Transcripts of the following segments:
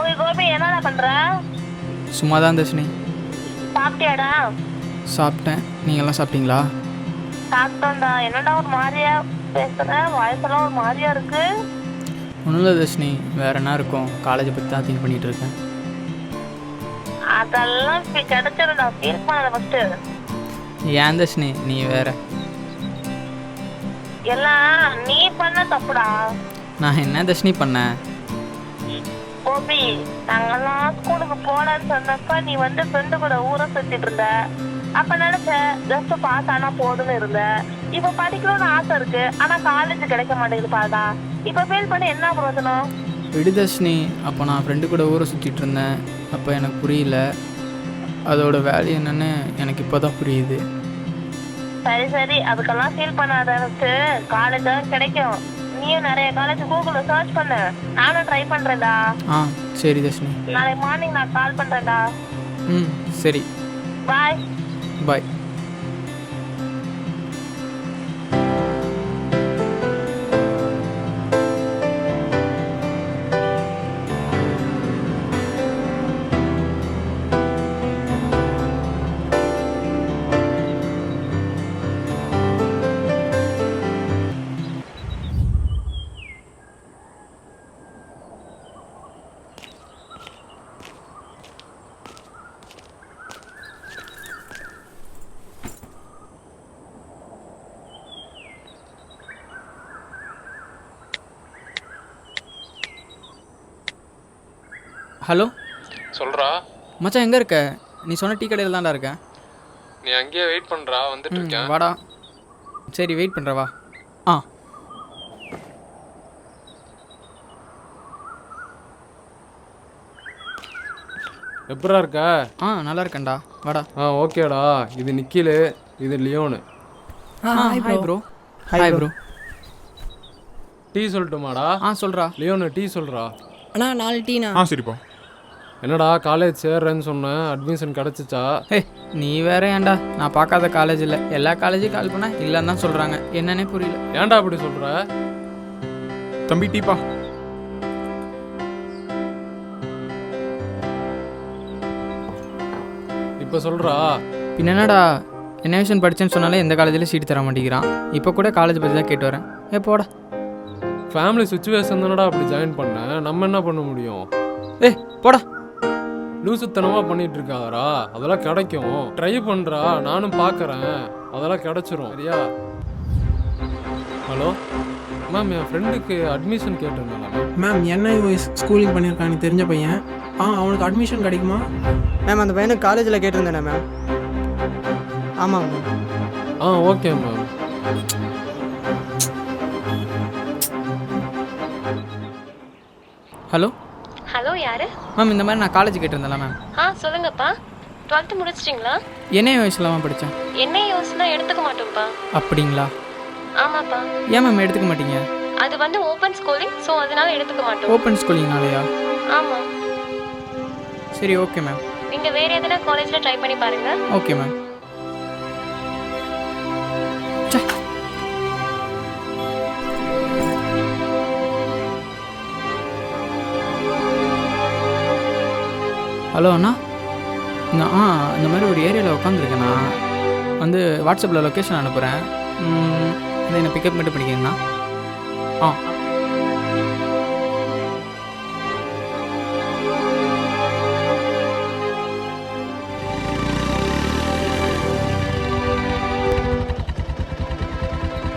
ஓய் கோபி, என்னடா பண்ற? சும்மா தான் தர்ஷினி. சாப்பிட்டியாடா? சாப்பிட்டேன். நீங்கள்லாம் சாப்பிட்டீங்களா? சாப்பிட்டோம்டா. என்னடா ஒரு மாதிரியா பேசுற? வயசெல்லாம் ஒரு மாதிரியா இருக்கு. ஒன்றும் இல்லை தர்ஷினி, வேற என்ன இருக்கும், காலேஜை பற்றி தான் திங்க் பண்ணிகிட்டு இருக்கேன். அதெல்லாம் கிடைச்சிரும்டா. ஃபீல் பண்ணாத ஃபர்ஸ்ட். ஏன் தர்ஷினி நீ வேற? எல்லாம் நீ பண்ண தப்புடா. நான் என்ன தர்ஷினி பண்ணேன்? கோபி, நாங்கெல்லாம் ஸ்கூலுக்கு போனேன்னு சொன்னப்ப நீ வந்து ஃப்ரெண்டு கூட ஊரை சுத்திட்டு இருந்த. அப்ப நினைச்ச ஜஸ்ட் பாஸ் ஆனா போதும்னு இருந்த. இப்ப படிக்கணும்னு ஆசை இருக்கு, ஆனா காலேஜ் கிடைக்க மாட்டேங்குது பாடா. இப்ப ஃபீல் பண்ணி என்ன பிரயோஜனம்? விடு தர்ஷினி, அப்போ நான் ஃப்ரெண்டு கூட ஊரை சுற்றிட்டு இருந்தேன். அப்போ எனக்கு புரியல, அதோட வேல்யூ என்னன்னு எனக்கு இப்போ தான் புரியுது. சரி சரி, அதுக்கெல்லாம் ஃபீல் பண்ணாத. காலேஜ் கிடைக்கும். நீயும் நிறைய காலேஜ் கூகுள்ல சர்ச் பண்ணு. நானும் ட்ரை பண்றேன்டா. சரி தர்ஷினி. நாளைக்கு மார்னிங் நான் கால் பண்றேன்டா. சரி, பாய் பாய். ஹலோ சொல்கிறா மச்சான், எங்கே இருக்க? நீ சொன்ன டீ கடையில் தான்டா இருக்கேன். நீ அங்கேயே வெயிட் பண்ணுறா, வந்துட்டு இருக்கேன். வாடா. சரி, வெயிட் பண்ணுற, வா. எப்படா இருக்க? நல்லா இருக்கேன்டா, வாடா. ஓகேடா. இது நிக்கிலு, இது லியோனு. Hi bro. Hi bro. Tea சொல்லட்டுமாடா? சொல்கிறா. லியோனு டீ சொல்கிறா. அண்ணா 4 டீண்ணா. சரிப்பா. என்னடா காலேஜ் சேர்றேன்னு சொன்னேன், அட்மிஷன் கிடச்சிச்சா? நீ வேற ஏன்டா? நான் பார்க்காத காலேஜ் இல்லை, எல்லா காலேஜும் கால் பண்ணால் இல்லைன்னு தான் சொல்கிறாங்க. என்னன்னே புரியல. ஏன்டா அப்படி சொல்கிற? தம்பி டீப்பா. இப்போ சொல்கிறா. பின்ன என்னடா, என்ன விஷயம் படித்தேன்னு சொன்னாலே எந்த காலேஜில் சீட் தர மாட்டேங்கிறான். இப்போ கூட காலேஜ் பற்றி தான் கேட்டு வரேன். போடா. ஃபேமிலி சுச்சுவேஷன் தானடா அப்படி ஜாயின் பண்ணேன், நம்ம என்ன பண்ண முடியும்? போடா. லூசுத்தனமாக பண்ணிட்டு இருக்காதரா, அதெல்லாம் கிடைக்கும். ட்ரை பண்ணுறா, நானும் பார்க்குறேன், அதெல்லாம் கிடைச்சிரும். சரியா? ஹலோ மேம், என் ஃப்ரெண்டுக்கு அட்மிஷன் கேட்டிருந்தாங்க மேம். NIOS ஸ்கூலிங் பண்ணியிருக்கான், எனக்கு தெரிஞ்ச பையன். அவனுக்கு அட்மிஷன் கிடைக்குமா மேம்? அந்த பையனுக்கு காலேஜில் கேட்டிருந்தேனே மேம். ஆமாம் ma'am. Okay ma'am. Hello. Hello, யாரு? மேம், இந்த மாதிரி நான் காலேஜ் கேட்டிருந்தேன்ல மேம். சொல்லுங்கப்பா. 12th முடிச்சிட்டிங்களா? என்ன வயசுலாமா படித்தேன்? என்ன யோசனை எடுத்துக்க மாட்டோம்ப்பா. அப்படிங்களா? ஆமாப்பா. ஏன் மேம் எடுத்துக்க மாட்டீங்க? அது வந்து ஓப்பன் ஸ்கூலிங், ஸோ அதனால எடுத்துக்க மாட்டோம். ஓப்பன் ஸ்கூலிங்னாலையா? ஆமாம். சரி, ஓகே மேம். நீங்கள் வேறு எதனா காலேஜில் ட்ரை பண்ணி பாருங்கள். Okay ma'am. ஹலோ அண்ணா, நான் இந்த மாதிரி ஒரு ஏரியாவில் உட்காந்துருக்கேண்ணா. வந்து வாட்ஸ்அப்பில் லொக்கேஷன் அனுப்புகிறேன். இதை என்னை பிக்கப் மட்டும் பண்ணிக்கிறேங்கண்ணா.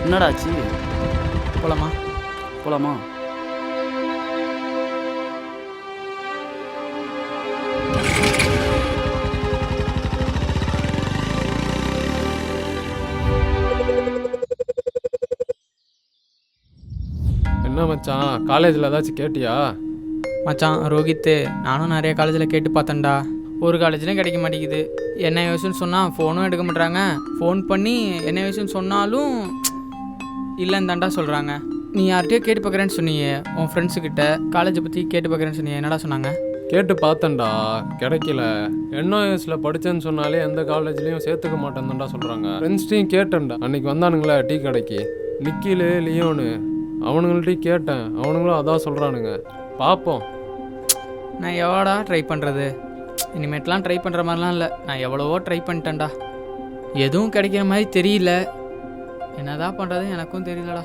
என்னடாச்சு? போலாமா? போலாமா? என்ன மச்சான், காலேஜில் ஏதாச்சும் கேட்டியா? மச்சான் ரோஹித்து, நானும் நிறைய காலேஜில் கேட்டு பார்த்தேன்டா, ஒரு காலேஜ்லையும் கிடைக்க மாட்டேங்குது. என்ன யோசிச்சுன்னு சொன்னால் ஃபோனும் எடுக்க மாட்டாங்க, ஃபோன் பண்ணி என்ன யோசிச்சுன்னு சொன்னாலும் இல்லைன்னு தாண்டா சொல்கிறாங்க. நீ யார்கிட்டயோ கேட்டு பார்க்குறேன்னு சொன்னியே, உன் ஃப்ரெண்ட்ஸுக்கிட்ட காலேஜை பற்றி கேட்டு பார்க்குறேன்னு சொன்னியே, என்னடா சொன்னாங்க? கேட்டு பார்த்தேன்டா, கிடைக்கல. என்ஓஎஸில் படித்தேன்னு சொன்னாலே எந்த காலேஜ்லேயும் சேர்த்துக்க மாட்டேன்னுடா சொல்கிறாங்க. ஃப்ரெண்ட்ஸ்டையும் கேட்டேன்டா, அன்றைக்கி வந்தானுங்களே டீ கடைக்கு, நிக்கிலு லியோனு, அவனுங்கள்ட்டையும் கேட்டேன், அவனுங்களும் அதான் சொல்கிறானுங்க. பார்ப்போம். நான் எவ்வளோடா ட்ரை பண்ணுறது? இனிமேட்லாம் ட்ரை பண்ணுற மாதிரிலாம் இல்லை, நான் எவ்வளவோ ட்ரை பண்ணிட்டேன்டா, எதுவும் கிடைக்கிற மாதிரி தெரியல. என்னதான் பண்ணுறது எனக்கும் தெரியலடா.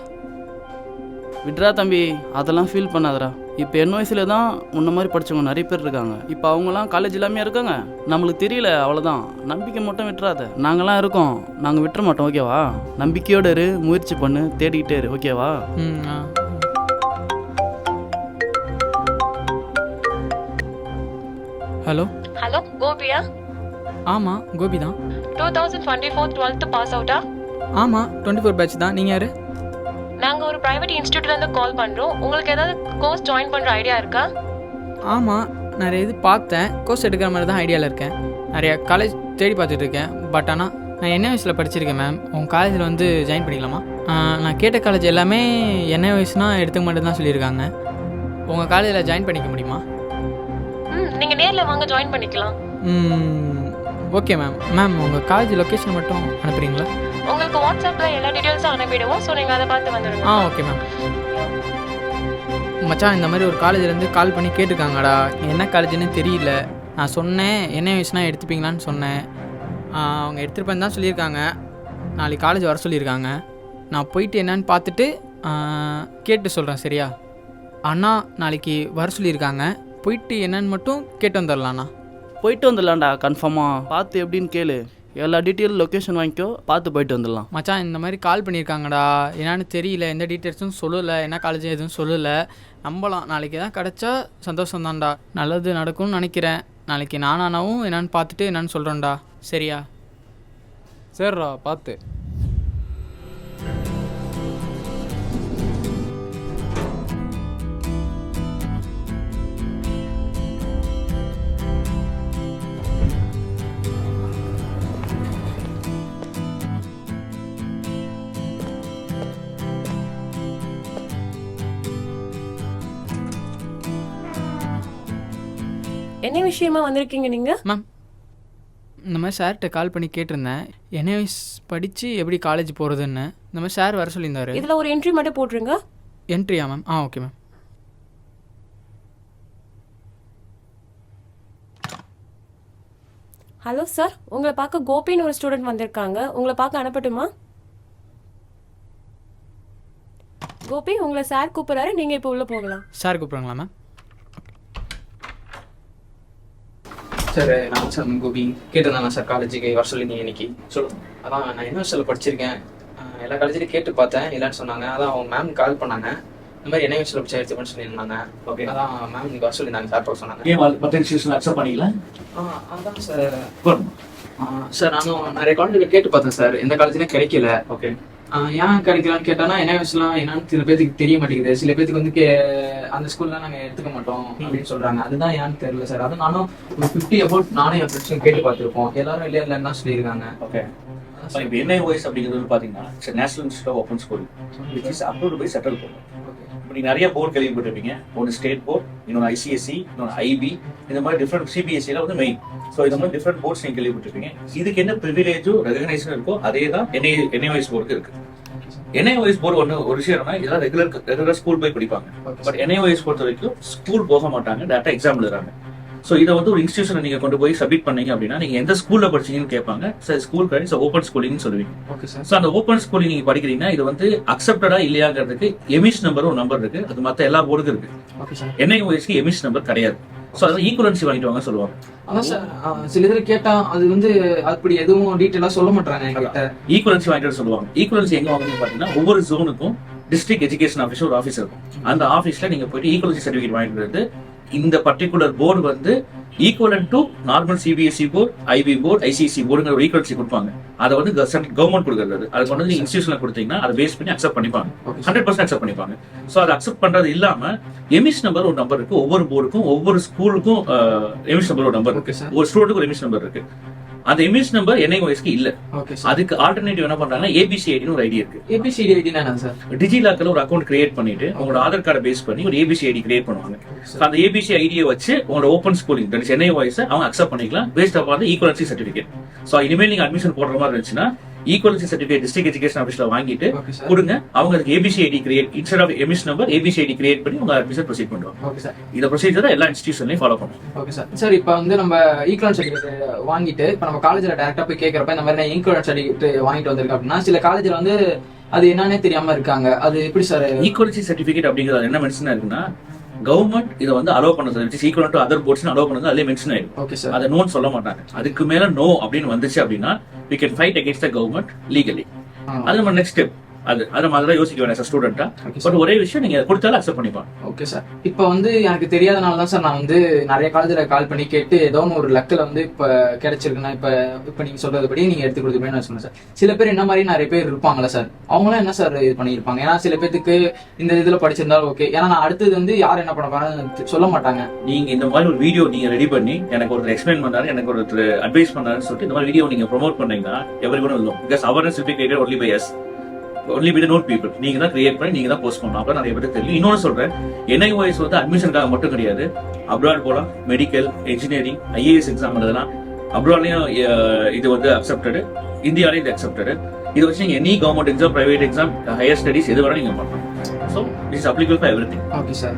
விட்றா தம்பி, அதெல்லாம் ஃபீல் பண்ணாதடா. இப்போ என் வயசில் தான் முன்ன மாதிரி படித்தவங்க நிறைய பேர் இருக்காங்க. இப்போ அவங்களாம் காலேஜ் இல்லாமல் இருக்காங்க, நம்மளுக்கு தெரியல, அவ்வளோதான். நம்பிக்கை மட்டும் விட்டுறாத. நாங்களாம் இருக்கோம், நாங்கள் விட்டுற மாட்டோம், ஓகேவா? நம்பிக்கையோடு இரு, முயற்சி பண்ணு, தேடிக்கிட்டே இரு, ஓகேவா? ஹலோ ஹலோ, கோபியா? ஆமாம் கோபி தான். 2024 12th பாஸ் அவுட்டா? ஆமாம் 24 பேட்ச் தான். நீங்கள் யார்? நாங்கள் ஒரு ப்ரைவேட் இன்ஸ்டியூட்லேருந்து கால் பண்ணுறோம். உங்களுக்கு ஏதாவது கோர்ஸ் ஜாயின் பண்ணுற ஐடியா இருக்கா? ஆமாம், நிறைய இது பார்த்தேன், கோர்ஸ் எடுக்கிற மாதிரி தான் ஐடியாவில் இருக்கேன். நிறையா காலேஜ் தேடி பார்த்துட்டு இருக்கேன். பட் ஆனால் நான் என்ஐஎஸில் படிச்சிருக்கேன் மேம். உங்கள் காலேஜில் வந்து ஜாயின் பண்ணிக்கலாமா? நான் கேட்ட காலேஜ் எல்லாமே என்ஐஎஸ்னால் எடுத்துக்க மாட்டேன்னு தான் சொல்லியிருக்காங்க. உங்கள் காலேஜில் ஜாயின் பண்ணிக்க முடியுமா? நீங்கள் நேரில் வாங்க, ஜாயின் பண்ணிக்கலாம். Okay ma'am. மேம் உங்கள் காலேஜ் லொக்கேஷன் மட்டும் அனுப்புகிறீங்களா? உங்களுக்கு வாட்ஸ்அப்பில் எல்லா டீட்டெயில்ஸும் அனுப்பிடுவோம். ஸோ நீங்கள் அதை பார்த்து வந்துடுங்க. Okay ma'am. மச்சான், இந்த மாதிரி ஒரு காலேஜ்லேருந்து கால் பண்ணி கேட்டிருக்காங்கடா, என்ன காலேஜ்னு தெரியல. நான் சொன்னேன் என்ஐஎஸ்னால் எடுத்துப்பீங்களான்னு சொன்னேன். அவங்க எடுத்துருப்பேன்னு தான் சொல்லியிருக்காங்க. நாளைக்கு காலேஜ் வர சொல்லியிருக்காங்க. நான் போயிட்டு என்னன்னு பார்த்துட்டு கேட்டு சொல்கிறேன், சரியா? அண்ணா நாளைக்கு வர சொல்லியிருக்காங்க, போயிட்டு என்னன்னு மட்டும் கேட்டு வந்துடலாண்ணா. போயிட்டு வந்துடலாம்டா, கன்ஃபார்மாக. பார்த்து எப்படின்னு கேளு, எல்லா டீட்டெயில் லொக்கேஷன் வாங்கிக்கோ, பார்த்து போயிட்டு வந்துடலாம். மச்சான், இந்த மாதிரி கால் பண்ணியிருக்காங்கடா, என்னான்னு தெரியல, எந்த டீட்டெயில்ஸும் சொல்லலை, என்ன காலேஜ் எதுவும் சொல்லலை. நம்பலாம், நாளைக்கு எதாவது கிடச்சா சந்தோஷம்தான்டா, நல்லது நடக்கும்னு நினைக்கிறேன். நாளைக்கு நானானாவும் என்னான்னு பார்த்துட்டு என்னன்னு சொல்கிறேன்டா, சரியா? சரிடா, பார்த்து. என்ன விஷயமா வந்திருக்கீங்க நீங்கள்? மேம், இந்த மாதிரி சார்கிட்ட கால் பண்ணி கேட்டிருந்தேன், என்ஐஎஸ் படித்து எப்படி காலேஜ் போகிறதுன்னு. இந்த மாதிரி சார் வர சொல்லியிருந்தாரு. இதில் ஒரு என்ட்ரி மட்டும் போட்டுருங்க. என்ட்ரியா ma'am? Okay ma'am. Hello sir, உங்களை பார்க்க கோபின்னு ஒரு ஸ்டூடெண்ட் வந்திருக்காங்க. உங்களை பார்க்க அனுப்பட்டுமா? கோபி, உங்களை சார் கூப்பிட்றாரு, நீங்கள் இப்போ உள்ளே போகலாம். சார் கூப்பிட்றாங்களா மேம்? சார், நான் சார் கோபி கேட்டிருந்தேன் சார், காலேஜுக்கு வர சொல்லி நீங்கள் இன்னைக்கு சொல்லுங்கள். அதான் நான் யூனிவர்சிட்டியில் படிச்சிருக்கேன், எல்லா காலேஜ்லையும் கேட்டு பார்த்தேன், இல்லைன்னு சொன்னாங்க. அதான் அவங்க மேம் கால் பண்ணாங்க, இந்த மாதிரி யூனிவர்சிட்டியில் படிச்சு எடுத்துக்கணும்னு சொல்லியிருந்தாங்க. ஓகே, அதான் மேம் நீங்கள் வர சொல்லியிருந்தாங்க, சார் பார்க்க சொன்னாங்க. ஏன் மற்ற இன்ஸ்டியூஷன் அக்செப்ட் பண்ணிக்கல? அதான் சார். சார், நானும் நிறைய காலேஜில் கேட்டு பார்த்தேன் சார், எந்த காலேஜ்லையும் கிடைக்கல. ஓகே, ஏன் கிடைக்கலான்னு கேட்டானா, என்ஐஎஸ்லாம் என்னன்னு சில பேருக்கு தெரிய மாட்டேங்குது. சில பேருக்கு வந்து அந்த ஸ்கூல்லாம் நாங்கள் எடுத்துக்க மாட்டோம் அப்படின்னு சொல்றாங்க. அதுதான் ஏன்னு தெரியல சார். அது நானும் ஒரு 50 அபவுட் நானும் என் ஃப்ரெண்ட்ஸும் கேட்டு பார்த்துருப்போம், எல்லாரும் இல்லைன்னு தான் சொல்லியிருக்காங்க. ஓகே. இப்போ NIOS அப்படிங்கிறது வந்து பார்த்தீங்கன்னா national institute of open school, which is approved by central government. இப்போ நீங்கள் நிறைய போர்டு கேள்விப்பட்டிருப்பீங்க. ஒன்று ஸ்டேட் போர்ட், இன்னொன்று ICSE, இன்னொன்று IB, இந்த மாதிரி டிஃப்ரெண்ட் CBSEல வந்து மெயின். ஸோ இந்த மாதிரி டிஃப்ரெண்ட் போர்ட்ஸ் நீங்கள் கேள்விப்பட்டிருப்பீங்க. இதுக்கு என்ன ப்ரிவிலேஜோ ரெகனைசேஷன் இருக்கோ அதே தான் NIOS போர்டுக்கு இருக்கு. NIOS போர்டு ஒரு விஷயம் என்னன்னா, இதெல்லாம் ரெகுலர் ஸ்கூல் போய் படிப்பாங்க. பட் NIOS பொறுத்த வரைக்கும் ஸ்கூல் போக மாட்டாங்க, டேரக்டா எக்ஸாம் எழுதுறாங்க. ஸோ இதை வந்து ஒரு இன்ஸ்டியூஷனை நீங்க கொண்டு போய் சப்மிட் பண்ணீங்க அப்படின்னா, நீங்க எந்த ஸ்கூல்ல படிச்சீங்கன்னு கேட்பாங்க. சார், ஸ்கூல் கிடையாது, ஓப்பன் ஸ்கூலிங்னு சொல்லுவீங்க. Okay sir. ஸோ அந்த ஓப்பன் ஸ்கூலிங் நீங்க படிக்கிறீங்கன்னா, இது வந்து அக்செப்டடா இல்லையாங்கிறதுக்கு எமிஷ் நம்பர் ஒரு நம்பர் இருக்கு, அது மற்ற எல்லா போர்டுக்கும் இருக்கு. Okay sir. NIOSக்கு எமிஷ் நம்பர் கிடையாது. ஸோ அதெல்லாம் ஈக்குவலன்சி வாங்கிட்டு வாங்க சொல்லுவாங்க. அதான் சார், சில இதில் கேட்டா அது வந்து அப்படி எதுவும் டீட்டெயிலாக சொல்ல மாட்டாங்க என்கிட்ட. ஈக்குவலன்சி வாங்கிட்டு சொல்லுவாங்க. ஈக்குவலன்சி எங்க வாங்கணும்னு பாத்தீங்கன்னா, ஒவ்வொரு ஜோனுக்கும் டிஸ்ட்ரிக்ட் எஜுகேஷன் ஆஃபீஸ் ஒரு ஆஃபீஸ் இருக்கும். அந்த ஆஃபீஸ்ல நீங்க போயிட்டு ஈக்குவலன்சி சர்டிஃபிகேட் வாங்கிட்டு வந்து, இந்த பர்டிகுலர் போர்டு வந்து equivalent to normal CBSE board, IB board, ICSE போர்டுங்கிற ஒரு ஈக்குவலன்சி கொடுப்பாங்க. அதை வந்து கவர்மெண்ட் கொடுக்கறது. அது கொண்டு வந்து இன்ஸ்டியூஷன்ல கொடுத்தீங்கன்னா அதை பேஸ் பண்ணி அக்செப்ட் பண்ணிப்பாங்க. 100% அக்செப்ட் பண்ணிப்பாங்க. ஸோ அதை அக்செப்ட் பண்றது இல்லாம எமிஸ் நம்பர் ஒரு நம்பர் இருக்கு, ஒவ்வொரு போர்டுக்கும் ஒவ்வொரு ஸ்கூலுக்கும் எமிஸ் நம்பர் ஒரு நம்பர் இருக்கு, ஒரு ஸ்டூடெண்ட்டுக்கு ஒரு எமிஸ் நம்பர் இருக்கு. அந்த எமிஸ் நம்பர் NIOSக்கு இல்ல. Okay sir. அதுக்கு ஆல்டர்னேட்டிவ் என்ன பண்றாங்கன்னா ABCID ஒரு ஐடி இருக்கு. ABCD ஐடினா என்ன சார்? டிஜிலாக்கர்ல ஒரு அக்கௌண்ட் கிரியேட் பண்ணிட்டு உங்களோட ஆதார் கார்டை பேஸ் பண்ணி ஒரு ABCID கிரியேட் பண்ணுவாங்க. அந்த ABC ஐடியை வச்சு உங்களோட open schooling that is NIOS அவங்க அக்செப்ட் பண்ணிக்கலாம் based upon equivalency certificate. So இனிமேல் நீங்க அட்மிஷன் போடுற மாதிரி இருந்துச்சுன்னா ஈக்குவலன்சி சர்டிஃபிகேட் டிஸ்ட்ரிக்ட் எஜுகேஷன் ஆஃபீஸ்ல வாங்கிட்டு கொடுங்க. அவங்க அதுக்கு ABCID create instead of EMIS number ABCID create பண்ணி உங்க அட்மிஷன் ப்ரொசீட் பண்ணுவாங்க. Okay sir. இந்த ப்ரொசீஜரை எல்லா இன்ஸ்டிடியூஷன்லயும் ஃபாலோ பண்ணுவோம். Okay sir. சார் இப்போ வந்து நம்ம ஈக்குவலன்ஸ் சர்டிஃபிகேட் வாங்கிட்டு இப்போ நம்ம காலேஜ்ல டைரக்டா போய் கேட்கறப்ப இந்த மாதிரி நான் ஈக்குவலன்ஸ் சர்டிஃபிகேட் வாங்கிட்டு வந்திருக்கேன் அப்படின்னா சில காலேஜ்ல வந்து அது என்னன்னே தெரியாம இருக்காங்க. அது எப்படி சார்? ஈக்குவலன்சி சர்டிஃபிகேட் அப்படிங்கிறது என்ன மென்ஷன் இருக்குன்னா கவர்மெண்ட் இதை வந்து அலோவ் பண்ணது which is equal to other boards allow பண்ணது அதுல மென்ஷன் ஆயிடும். Okay sir. அதை நோன்னு சொல்ல மாட்டாங்க. அதுக்கு மேல நோ அப்படின்னு வந்துச்சு அப்படின்னா we can fight against the government legally. அது நம்ம நெக்ஸ்ட் ஸ்டெப். அது மாதிரி தான் யோசிக்க வேணாம் சார் ஸ்டூடெண்டா. பட் ஒரே விஷயம் நீங்க கொடுத்தாலும் அக்செப்ட் பண்ணிப்பாங்க. Okay sir. இப்போ வந்து எனக்கு தெரியாதனால தான் சார் நான் வந்து நிறைய காலேஜ்ல கால் பண்ணி கேட்டு ஏதோ ஒரு லக்கில் வந்து இப்போ கிடைச்சிருக்குன்னா இப்போ நீங்க சொல்றதுபடி நீங்க எடுத்து கொடுத்துருப்பேன்னு நான் சொன்னேன் சார். சில பேர் என்ன மாதிரி நிறைய பேர் இருப்பாங்களா சார்? அவங்களாம் என்ன சார் இது பண்ணியிருப்பாங்க? ஏன்னா சில பேருக்கு இந்த இதுல படிச்சிருந்தாலும் ஓகே, ஏன்னா நான் அடுத்தது வந்து யார் என்ன பண்ண போறாங்கன்னு சொல்ல மாட்டாங்க. நீங்க இந்த மாதிரி ஒரு வீடியோ நீங்க ரெடி பண்ணி எனக்கு ஒருத்தர் எக்ஸ்பிளைன் பண்ணாரு, எனக்கு ஒருத்தர் அட்வைஸ் பண்ணாருன்னு சொல்லிட்டு இந்த மாதிரி வீடியோ நீங்க ப்ரொமோட் பண்ணீங்கன்னா everyone will know because awareness will be created only by us. only by the known people. நீங்க தான் கிரியேட் பண்ணி நீங்க தான் போஸ்ட் பண்ணணும். அப்ப நிறைய பேருக்கு தெரியும். இன்னொன்னு சொல்றேன், NIOS வந்து அட்மிஷனுக்காக மட்டும் கிடையாது. அப்ராட் போலாம், மெடிக்கல், இன்ஜினியரிங், IAS எக்ஸாம் எழுதலாம். அப்ராட்லயும் இது வந்து அக்செப்டடு, இந்தியாலையும் இது அக்செப்டடு. இதை வச்சு நீங்க any government exam, private exam, higher studies எது வேணா நீங்க பண்ணலாம். So it's applicable for everything. Okay sir.